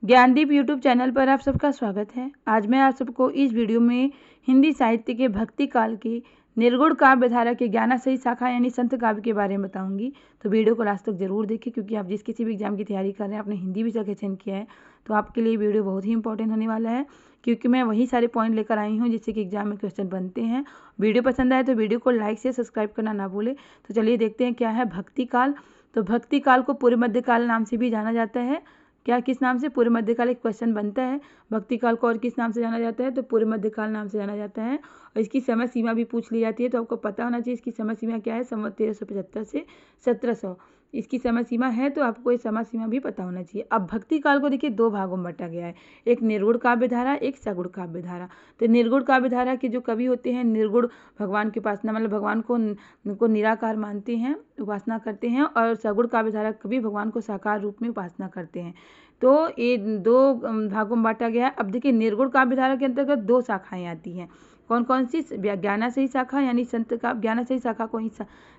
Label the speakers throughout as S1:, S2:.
S1: Gyandeep YouTube channel पर आप सबका स्वागत है। आज मैं आप सबको इस वीडियो में हिंदी साहित्य के भक्ति काल के निर्गुण काव्य धारा के ज्ञानाश्रयी शाखा यानी संत काव्य के बारे में बताऊंगी। तो वीडियो को लास्ट तक जरूर देखें, क्योंकि आप जिस किसी भी एग्जाम की तैयारी कर रहे हैं, आपने हिंदी विषय का चयन किया है, तो आपके लिए वीडियो बहुत ही इंपॉर्टेंट होने वाला है, क्योंकि मैं वही सारे पॉइंट लेकर आई हूँ जिससे कि एग्जाम में क्वेश्चन बनते हैं। वीडियो पसंद आए तो वीडियो को लाइक से सब्सक्राइब करना ना भूलें। तो चलिए देखते हैं क्या है भक्ति काल। तो भक्ति काल को पूर्व मध्यकाल नाम से भी जाना जाता है। क्या किस नाम से? पूर्व मध्यकाल। एक क्वेश्चन बनता है, भक्ति काल को और किस नाम से जाना जाता है? तो पूर्व मध्यकाल नाम से जाना जाता है। और इसकी समय सीमा भी पूछ ली जाती है, तो आपको पता होना चाहिए इसकी समय सीमा क्या है। संवत 1375 से 1700 इसकी समय सीमा है, तो आपको ये समय सीमा भी पता होना चाहिए। अब भक्ति काल को देखिए दो भागों में बांटा गया है, एक निर्गुण काव्य धारा, एक सगुण काव्य धारा। तो निर्गुण काव्य धारा के जो कवि होते हैं, निर्गुण भगवान की उपासना, मतलब भगवान को निराकार मानते हैं, उपासना करते हैं, और सगुण काव्य धारा कवि भगवान को साकार रूप में उपासना करते हैं। तो ये दो भागों में बांटा गया है। अब देखिए निर्गुण काव्य धारा के अंतर्गत दो शाखाएं आती हैं। कौन कौन सी? ज्ञानाश्रयी शाखा यानी संत काव्य, ज्ञानाश्रयी शाखा को ही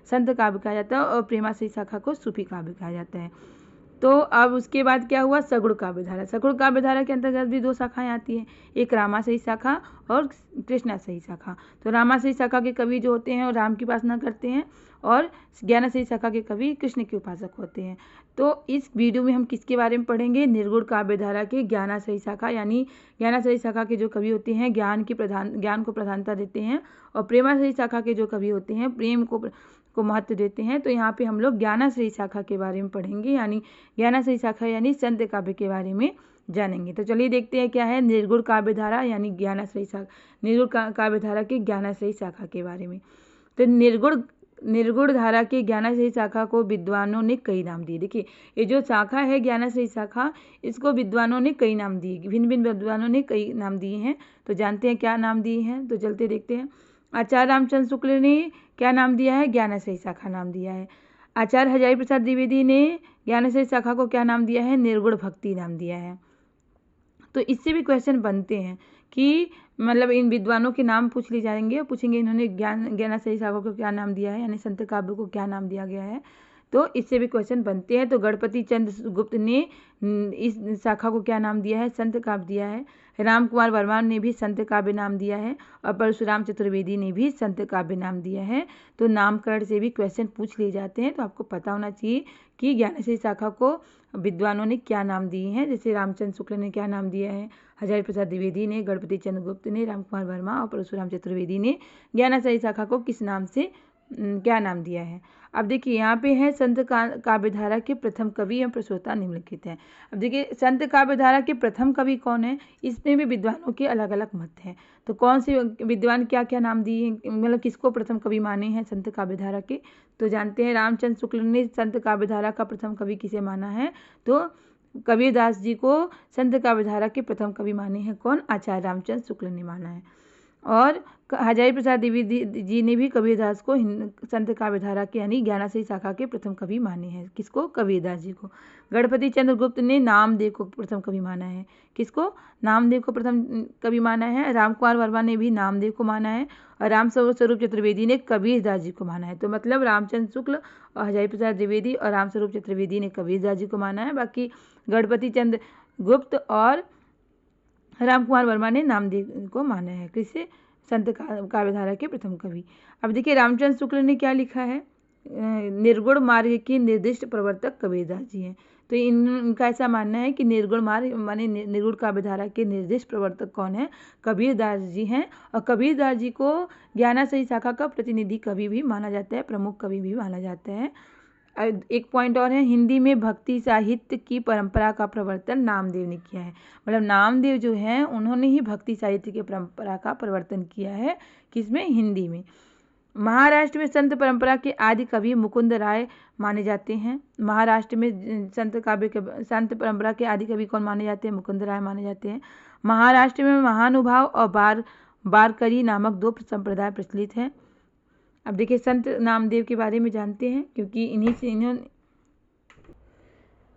S1: संत काव्य कहा जाता है, और प्रेमाश्रयी शाखा को सूफी काव्य कहा जाता है। तो अब उसके बाद क्या हुआ? सगुण काव्य धारा। सगुण काव्य धारा के अंतर्गत भी दो शाखाएं आती हैं, एक रामाश्रयी शाखा और कृष्णाश्रयी शाखा। तो रामाश्रयी शाखा के कवि जो होते हैं वो राम की उपासना करते हैं, और ज्ञानाश्रयी शाखा के कवि कृष्ण के उपासक होते हैं। तो इस वीडियो में हम किसके बारे में पढ़ेंगे? निर्गुण काव्य धारा के ज्ञानाश्रयी शाखा, यानी ज्ञानाश्रयी शाखा के जो कवि होते हैं ज्ञान को प्रधानता देते हैं, और प्रेमाश्रयी शाखा के जो कवि होते हैं प्रेम को महत्व देते हैं। तो यहाँ पे हम लोग ज्ञानाश्रयी शाखा के बारे में पढ़ेंगे, यानी ज्ञानाश्रयी शाखा यानी संत काव्य के बारे में जानेंगे। तो चलिए देखते हैं क्या है निर्गुण काव्य धारा यानी ज्ञानाश्रयी शाखा, निर्गुण काव्य धारा की ज्ञानाश्रयी शाखा के बारे में। तो निर्गुण धारा की ज्ञानाश्रयी शाखा को विद्वानों ने कई नाम दिए। देखिए ये जो शाखा है ज्ञानाश्रयी शाखा, इसको विद्वानों ने कई नाम दिए, भिन्न भिन्न विद्वानों ने कई नाम दिए हैं। तो जानते हैं क्या नाम दिए हैं, तो चलते देखते हैं। आचार्य रामचंद्र शुक्ल ने क्या नाम दिया है? ज्ञानाश्रयी शाखा नाम दिया है। आचार्य हजारी प्रसाद द्विवेदी ने ज्ञानाश्रयी शाखा को क्या नाम दिया है? निर्गुण भक्ति नाम दिया है। तो इससे भी क्वेश्चन बनते हैं कि मतलब इन विद्वानों के नाम पूछ लिए जाएंगे, और पूछेंगे इन्होंने ज्ञानाश्रयी शाखा को क्या नाम दिया है, यानी संत काव्य को क्या नाम दिया गया है। तो इससे भी क्वेश्चन बनते हैं। तो गणपति चंद्र गुप्त ने इस शाखा को क्या नाम दिया है? संत काव्य दिया है। राम कुमार वर्मा ने भी संत काव्य नाम दिया है, और परशुराम चतुर्वेदी ने भी संत काव्य नाम दिया है। तो नामकरण से भी क्वेश्चन पूछ लिए जाते हैं, तो आपको पता होना चाहिए कि ज्ञानाश्रयी शाखा को विद्वानों ने क्या नाम दिए हैं। जैसे रामचंद्र शुक्ल ने क्या नाम दिया है, हजारी प्रसाद द्विवेदी ने, गणपति चंद्र गुप्त ने, राम कुमार वर्मा और परशुराम चतुर्वेदी ने ज्ञानाश्रयी शाखा को किस नाम से क्या नाम दिया है। अब देखिए यहाँ पे है संत काव्य धारा के प्रथम कवि एवं प्रश्रोता निम्नलिखित हैं। अब देखिए संत काव्य धारा के प्रथम कवि कौन है, इसमें भी विद्वानों के अलग अलग मत हैं। तो कौन से विद्वान क्या क्या नाम दिए, मतलब किसको प्रथम कवि माने हैं संत काव्य धारा के, तो जानते हैं रामचंद्र शुक्ल ने संत काव्य धारा का प्रथम कवि किसे माना है? तो कबीरदास जी को संत काव्य धारा के प्रथम कवि माने हैं। कौन? आचार्य रामचंद्र शुक्ल ने माना है। और हजारी प्रसाद द्विवेदी जी ने भी कबीरदास को संत काव्य धारा के यानी ज्ञानाश्रयी शाखा के प्रथम कवि माने हैं। किसको? कबीरदास जी को। गणपति चंद्र गुप्त ने नामदेव को प्रथम कवि माना है। किसको? नामदेव को प्रथम कवि माना है। राम कुमार वर्मा ने भी नामदेव को माना है, और राम स्वरूप चतुर्वेदी ने कबीरदास जी को माना है। तो मतलब रामचंद्र शुक्ल और हजारी प्रसाद द्विवेदी और राम स्वरूप चतुर्वेदी ने कबीरदास जी को माना है, बाकी गणपति चंद्र गुप्त और राम कुमार वर्मा ने नामदेव को माना है। किससे? संत काव्य धारा के प्रथम कवि। अब देखिए रामचंद्र शुक्ल ने क्या लिखा है? निर्गुण मार्ग की निर्दिष्ट प्रवर्तक कबीरदास जी हैं। तो इनका ऐसा मानना है कि निर्गुण मार्ग माने निर्गुण काव्य धारा के निर्दिष्ट प्रवर्तक कौन है? कबीरदास जी हैं। और कबीरदास जी को ज्ञानाश्रयी शाखा का प्रतिनिधि कवि भी माना जाता है, प्रमुख कवि भी माना जाता है। एक पॉइंट और है, हिंदी में भक्ति साहित्य की परंपरा का प्रवर्तन नामदेव ने किया है। मतलब नामदेव जो हैं उन्होंने ही भक्ति साहित्य की परंपरा का प्रवर्तन किया है। किसमें? हिंदी में। महाराष्ट्र में संत परंपरा के आदि कवि मुकुंद राय माने जाते हैं। महाराष्ट्र में संत परंपरा के आदि कवि कौन माने जाते हैं? मुकुंद राय माने जाते हैं। महाराष्ट्र में महानुभाव और बारकरी नामक दो संप्रदाय प्रचलित हैं। अब देखिए संत नामदेव के बारे में जानते हैं, क्योंकि इन्होंने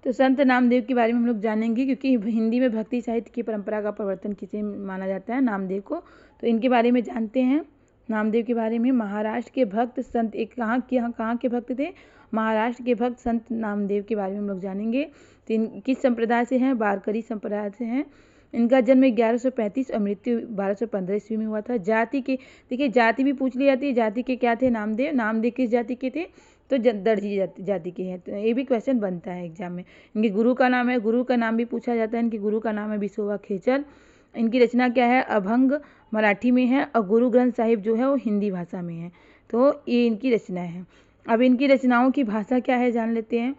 S1: तो संत नामदेव के बारे में हम लोग जानेंगे, क्योंकि हिंदी में भक्ति साहित्य की परंपरा का प्रवर्तन किसे माना जाता है? नामदेव को। तो इनके बारे में जानते हैं नामदेव के बारे में। महाराष्ट्र के भक्त संत, एक कहाँ के भक्त थे? महाराष्ट्र के भक्त संत नामदेव के बारे में हम लोग जानेंगे। तो किस संप्रदाय से हैं? वारकरी संप्रदाय से हैं। इनका जन्म 1135 और मृत्यु 1215 ईस्वी में हुआ था। जाति के, देखिए जाति भी पूछ ली जाती है, जाति के क्या थे? नामदेव। नामदेव किस जाति के थे? तो दर्जी जाति के हैं। तो ये भी क्वेश्चन बनता है एग्जाम में। इनके गुरु का नाम है, गुरु का नाम भी पूछा जाता है। इनके गुरु का नाम है विसोबा खेचर। इनकी रचना क्या है? अभंग मराठी में है और गुरु ग्रंथ साहिब जो है वो हिंदी भाषा में है। तो ये इनकी रचना है। अब इनकी रचनाओं की भाषा क्या है जान लेते हैं।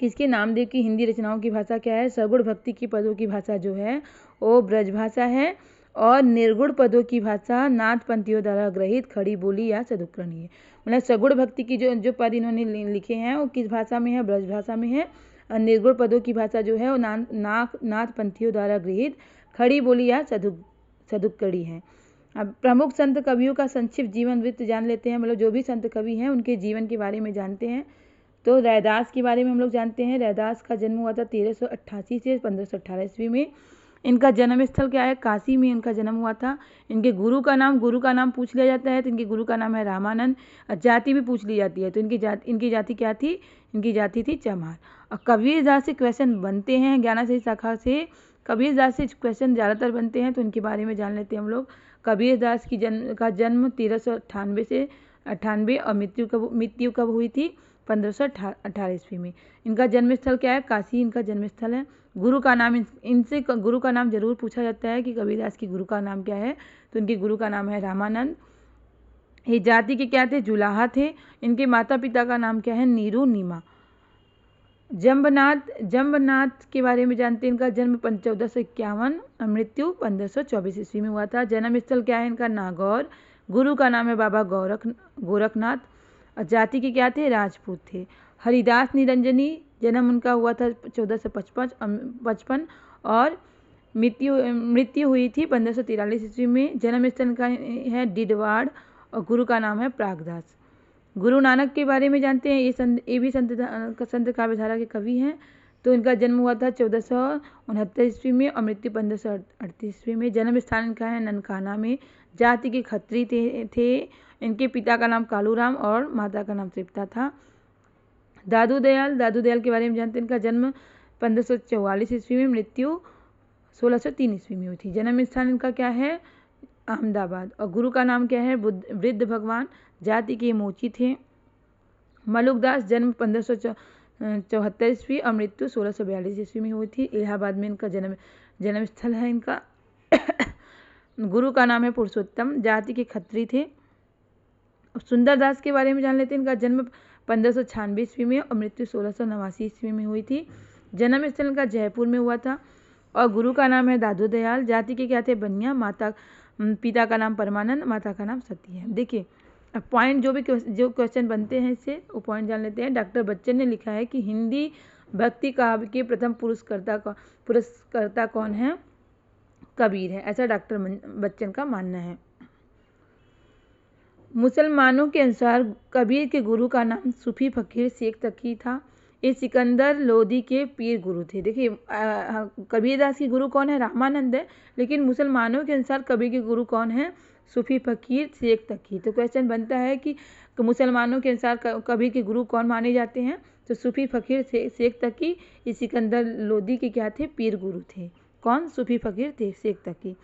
S1: किसके? नामदेव की हिंदी रचनाओं की भाषा क्या है? सगुण भक्ति की पदों की भाषा जो है वो ब्रज भाषा है और निर्गुण पदों की भाषा नाथ पंथियों द्वारा ग्रहित खड़ी बोली या सदुक्करणी है। मतलब सगुण भक्ति की जो पद इन्होंने लिखे हैं वो किस भाषा में है? ब्रज भाषा में है। और निर्गुण पदों की भाषा जो है वो नाथ पंथियों द्वारा गृहीत खड़ी बोली या सदुक्कड़ी है। अब प्रमुख संत कवियों का संक्षिप्त जीवन वृत्त जान लेते हैं। मतलब जो भी संत कवि हैं उनके जीवन के बारे में जानते हैं। तो रैदास के बारे में हम लोग जानते हैं। रैदास का जन्म हुआ था 1388 से 1518 ईस्वी में। इनका जन्म स्थल क्या है? काशी में इनका जन्म हुआ था। इनके गुरु का नाम पूछ लिया जाता है। तो इनके गुरु का नाम है रामानंद। जाति भी पूछ ली जाती है। तो इनकी जाति क्या थी? इनकी जाति थी चमार। और कबीरदास से क्वेश्चन बनते हैं, ज्ञानाश्री शाखा से कबीरदास से क्वेश्चन ज़्यादातर बनते हैं। तो इनके बारे में जान लेते हैं हम लोग। कबीरदास की जन्म 1398 से 98 और मृत्यु कब हुई थी? 1518 ईस्वी में। इनका जन्म स्थल क्या है? काशी इनका जन्म स्थल है। गुरु का नाम, इनसे गुरु का नाम जरूर पूछा जाता है कि कबीरदास की गुरु का नाम क्या है? तो इनके गुरु का नाम है रामानंद। ये जाति के क्या थे? जुलाहा थे। इनके माता पिता का नाम क्या है? नीरू नीमा। जम्बनाथ के बारे में जानते हैं। इनका जन्म 1451 और मृत्यु 1524 ईस्वी में हुआ था। जन्म स्थल क्या है इनका? नागौर। गुरु का नाम है बाबा गोरखनाथ। और जाति के क्या थे? राजपूत थे। हरिदास निरंजनी, जन्म उनका हुआ था 1455 और मृत्यु हुई थी 1543 ईस्वी में। जन्म स्थल का है डिडवाड़ और गुरु का नाम है प्रागदास। गुरु नानक के बारे में जानते हैं। ये भी संत काव्यधारा के कवि हैं। तो इनका जन्म हुआ था 1469 ईस्वी में और मृत्यु 1538 ईस्वी में। जन्म स्थान इनका है ननकाना में। जाति के खत्री थे। इनके पिता का नाम कालूराम और माता का नाम तृप्ता था। दादू दयाल के बारे में जानते हैं। इनका जन्म 1544 ईस्वी में, मृत्यु 1603 ईस्वी में हुई थी। जन्म स्थान इनका क्या है? अहमदाबाद। और गुरु का नाम क्या है? वृद्ध भगवान। जाति के मोची थे। मलुकदास, जन्म 1574 ईस्वी और मृत्यु 1642 ईस्वी में हुई थी। इलाहाबाद में इनका जन्म स्थल है इनका। गुरु का नाम है पुरुषोत्तम। जाति के खत्री थे। सुंदरदास के बारे में जान लेते हैं। इनका जन्म 1596 ईस्वी में और मृत्यु 1689 ईस्वी में हुई थी। जन्म स्थल इनका जयपुर में हुआ था। और गुरु का नाम है दादू दयाल। जाति के क्या थे? बनिया। पिता का नाम परमानंद, माता का नाम सती है। देखिए अब पॉइंट जो क्वेश्चन बनते हैं इससे वो पॉइंट जान लेते हैं। डॉक्टर बच्चन ने लिखा है कि हिंदी भक्ति काव्य के प्रथम पुरस्कर्ता कौन है? कबीर है, ऐसा डॉक्टर बच्चन का मानना है। मुसलमानों के अनुसार कबीर के गुरु का नाम सूफी फकीर शेख तकी था। ये सिकंदर लोदी के पीर गुरु थे। देखिए कबीरदास के गुरु कौन है? रामानंद है। लेकिन मुसलमानों के अनुसार कबीर के गुरु कौन है? सूफी फकीर शेख तकी। तो क्वेश्चन बनता है कि मुसलमानों के अनुसार कबीर के गुरु कौन माने जाते हैं? तो सूफी फकीर शेख तकी। ये सिकंदर लोदी के क्या थे? पीर गुरु थे। कौन? सूफी फकीर थे शेख तकी।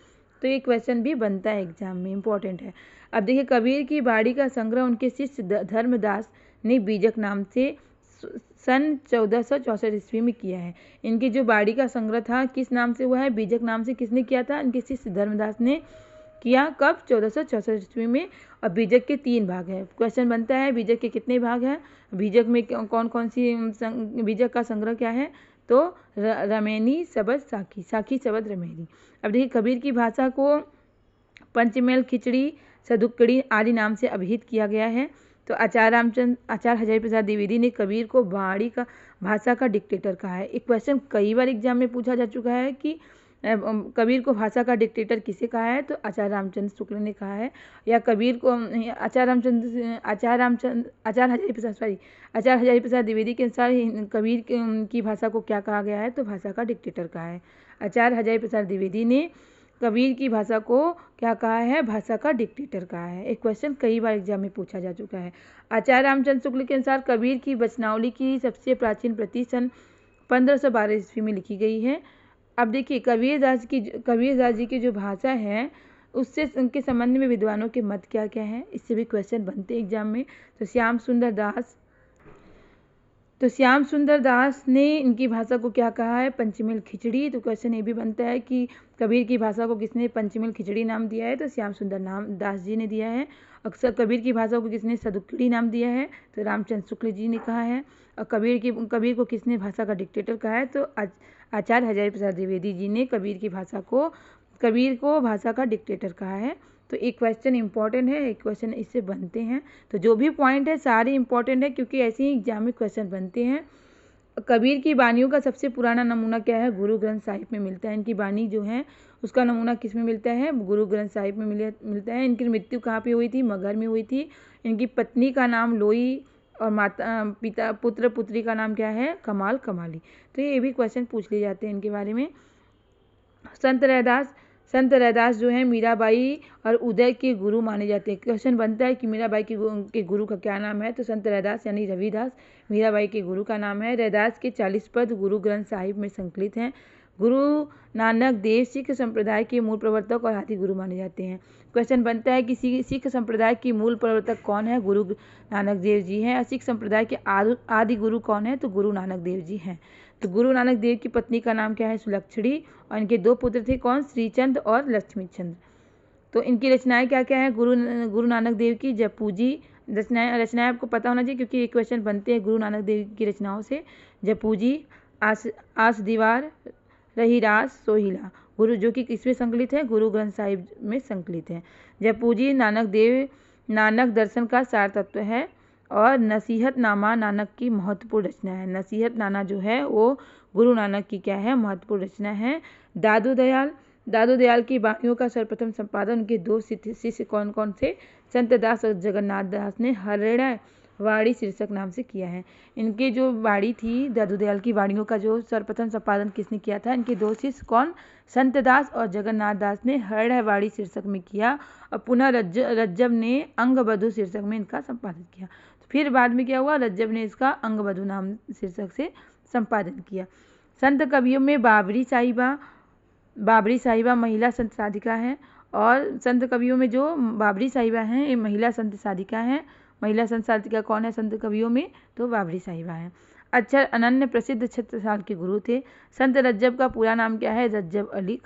S1: तो ये क्वेश्चन भी बनता है एग्जाम में, इंपॉर्टेंट है। अब देखिए कबीर की बाड़ी का संग्रह उनके शिष्य धर्मदास ने बीजक नाम से सन 1464 ईस्वी में किया है। इनकी जो बाड़ी का संग्रह था किस नाम से हुआ है? बीजक नाम से। किसने किया था? इनके शिष्य धर्मदास ने किया। कब? 1464 ईस्वी में। और बीजक के 3 भाग है। क्वेश्चन बनता है बीजक के कितने भाग हैं? बीजक में कौन कौन सी बीजक का संग्रह क्या है? तो रमेनी, शबद, साखी, शबद, रमेनी। अब देखिए कबीर की भाषा को पंचमेल, खिचड़ी, सदुक्कड़ी आदि नाम से अभिहित किया गया है। तो आचार्य हजारी प्रसाद द्विवेदी ने कबीर को बाड़ी का भाषा का डिक्टेटर कहा है। एक क्वेश्चन कई बार एग्जाम में पूछा जा चुका है कि कबीर को भाषा का डिक्टेटर किसे कहा है? तो आचार्य रामचंद्र शुक्ल ने कहा है। या कबीर को आचार्य हजारी प्रसाद द्विवेदी के अनुसार कबीर की भाषा को क्या कहा गया है? तो भाषा का डिक्टेटर कहा है। आचार्य हजारी प्रसाद द्विवेदी ने कबीर की भाषा को क्या कहा है? भाषा का डिक्टेटर कहा है। एक क्वेश्चन कई बार एग्जाम में पूछा जा चुका है। आचार्य रामचंद्र शुक्ल के अनुसार कबीर की वचनावली की सबसे प्राचीन प्रति सन 1512 ईस्वी में लिखी गई है। अब देखिए कबीरदास जी की जो भाषा है उससे उनके संबंध में विद्वानों के मत क्या क्या हैं, इससे भी क्वेश्चन बनते हैं एग्जाम में। तो श्याम सुंदर दास ने इनकी भाषा को क्या कहा है? पंचमेल खिचड़ी। तो क्वेश्चन ये भी बनता है कि कबीर की भाषा को किसने पंचमेल खिचड़ी नाम दिया है? तो श्याम सुंदर दास जी ने दिया है। अक्सर कबीर की भाषा को किसने सदुक्कड़ी नाम दिया है? तो रामचंद्र शुक्ल जी ने कहा है। और कबीर को किसने भाषा का डिक्टेटर कहा है? तो आचार्य हजारी प्रसाद द्विवेदी जी ने कबीर को भाषा का डिक्टेटर कहा है। तो एक क्वेश्चन इंपॉर्टेंट है, एक क्वेश्चन इससे बनते हैं। तो जो भी पॉइंट है सारे इंपॉर्टेंट है, क्योंकि ऐसे ही एग्जाम में क्वेश्चन बनते हैं। कबीर की वाणियों का सबसे पुराना नमूना क्या है? गुरु ग्रंथ साहिब में मिलता है। इनकी वाणी जो है उसका नमूना किस में मिलता है? गुरु ग्रंथ साहिब में मिलता है। इनकी मृत्यु कहाँ पे हुई थी? मगहर में हुई थी। इनकी पत्नी का नाम लोई और पुत्र पुत्री का नाम क्या है? कमाल कमाली। तो ये भी क्वेश्चन पूछ लिए जाते हैं इनके बारे में। संत रैदास जो है मीराबाई और उदय के गुरु माने जाते हैं। क्वेश्चन बनता है कि मीराबाई के गुरु का क्या नाम है? तो संत रैदास यानी रविदास मीराबाई के गुरु का नाम है। रैदास के 40 पद गुरु ग्रंथ साहिब में संकलित हैं। गुरु नानक देव सिख संप्रदाय के मूल प्रवर्तक और आदि गुरु माने जाते हैं। क्वेश्चन बनता है कि सिख संप्रदाय की मूल प्रवर्तक कौन है? गुरु नानक देव जी हैं। और सिख संप्रदाय के आदि गुरु कौन है? तो गुरु नानक देव जी हैं। तो गुरु नानक देव की पत्नी का नाम क्या है? सुलक्षणी। और इनके 2 पुत्र थे, कौन? श्रीचंद और लक्ष्मी चंद। तो इनकी रचनाएं क्या क्या है? गुरु नानक देव की जपूजी रचनाएं आपको पता होना चाहिए, क्योंकि ये क्वेश्चन बनते हैं गुरु नानक देव की रचनाओं से। जपूजी, आस दीवार, रहीरास, सोहिला। गुरु जो कि किसमें संकलित है? गुरु ग्रंथ साहिब में संकलित है। जपूजी नानक दर्शन का सार तत्व है। और नसीहतनामा नानक की महत्वपूर्ण रचना है। नसीहतनामा जो है वो गुरु नानक की क्या है? महत्वपूर्ण रचना है। दादू दयाल की वाणियों का सर्वप्रथम संपादन उनके 2 शिष्य कौन कौन थे? संत दास और जगन्नाथ दास ने हरिणय वाणी शीर्षक नाम से किया है। इनके जो वाणी थी दादू दयाल की वाणियों का जो सर्वप्रथम संपादन किसने किया था? इनके 2 शिष्य कौन? संत दास और जगन्नाथ दास ने हरिणय वाणी शीर्षक में किया। और पुनः रज्जब ने अंगबधू शीर्षक में इनका संपादन किया। फिर बाद में क्या हुआ? रज्जब ने इसका अंगबधू नाम शीर्षक से संपादन किया। संत कवियों में बाबरी साहिबा महिला संत साधिका है। और संत कवियों में जो बाबरी साहिबा हैं ये महिला संत साधिका हैं। महिला संत साधिका कौन है संत कवियों में? तो बाबरी साहिबा है। अक्षर अनन्य प्रसिद्ध छत्रसाल के गुरु थे। संत रज्जब का पूरा नाम क्या है? रज्जब अली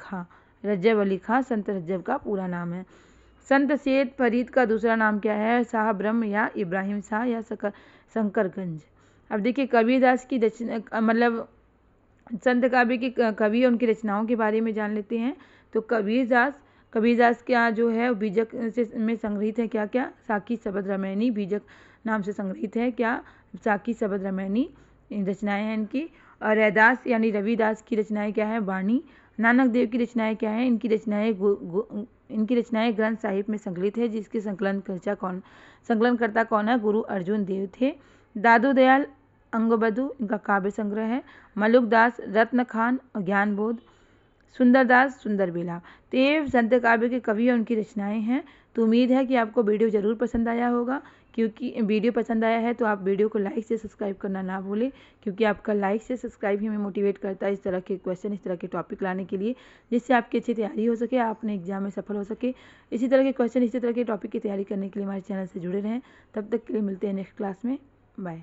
S1: खां संत रज्जब का पूरा नाम है। संत सैयद फरीद का दूसरा नाम क्या है? शाह ब्रह्म या इब्राहिम शाह या शंकरगंज। अब देखिए कबीरदास की मतलब संत काव्य के कवि और उनकी रचनाओं के बारे में जान लेते हैं। तो कबीरदास क्या जो है बीजक में संग्रहित है क्या क्या? साकी शबद रामायणी बीजक नाम से संग्रहित है क्या? साकी शबद रामायणी रचनाएं हैं इनकी। और रैदास यानी रविदास की रचनाएं क्या है? वाणी। नानक देव की रचनाएं क्या है? इनकी रचनाएं ग्रंथ साहिब में संकलित है, जिसके संकलनकर्ता कौन है? गुरु अर्जुन देव थे। दादू दयाल अंगबधू इनका काव्य संग्रह है। मलुक दास रत्न खान और ज्ञानबोध। सुंदरदास सुंदरबेला। तो ये संत काव्य के कवि और उनकी रचनाएं हैं। तो उम्मीद है कि आपको वीडियो ज़रूर पसंद आया होगा। क्योंकि वीडियो पसंद आया है तो आप वीडियो को लाइक से सब्सक्राइब करना ना भूलें, क्योंकि आपका लाइक से सब्सक्राइब ही हमें मोटिवेट करता है इस तरह के क्वेश्चन, इस तरह के टॉपिक लाने के लिए, जिससे आपकी अच्छी तैयारी हो सके, आप अपने एग्जाम में सफल हो सके। इसी तरह के क्वेश्चन, इसी तरह के टॉपिक की तैयारी करने के लिए हमारे चैनल से जुड़े रहें। तब तक के लिए मिलते हैं नेक्स्ट क्लास में। बाय।